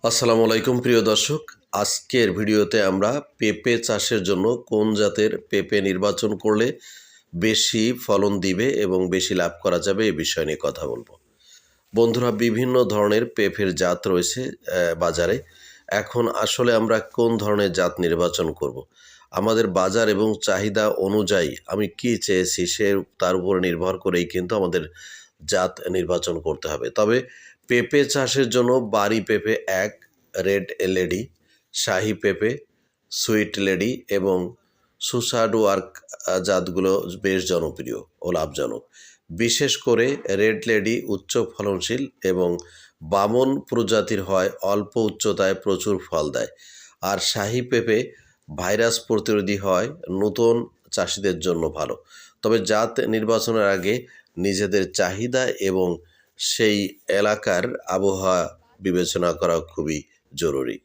আসসালামু আলাইকুম প্রিয় দর্শক, আজকের ভিডিওতে আমরা পেঁপে চাষের জন্য কোন জাতের পেঁপে নির্বাচন করলে বেশি ফলন দিবে এবং বেশি লাভ করা যাবে এ বিষয় নিয়ে কথা বলবো। বন্ধুরা, বিভিন্ন ধরনের পেঁপের জাত রয়েছে বাজারে। এখন আসলে আমরা কোন ধরনের জাত নির্বাচন করব। আমাদের বাজার এবং চাহিদা অনুযায়ী আমি কি চেয়েছি তার উপর নির্ভর করেই কিন্তু আমাদের জাত নির্বাচন করতে হবে। তবে পেঁপে চাষের জন্য বাড়ি পেঁপে এক, রেড লেডি, শাহী পেঁপে, সুইট লেডি এবং সুসাড ওয়ার্ক জাতগুলো বেশ জনপ্রিয় ও লাভজনক। বিশেষ করে রেড লেডি উচ্চ ফলনশীল এবং বামন প্রজাতির হয়, অল্প উচ্চতায় প্রচুর ফল দেয়। আর শাহী পেঁপে ভাইরাস প্রতিরোধী হয়, নতুন চাষিদের জন্য ভালো। তবে জাত নির্বাচনের আগে নিজেদের চাহিদা এবং সেই এলাকার আবহাওয়া বিবেচনা করা খুবই জরুরি।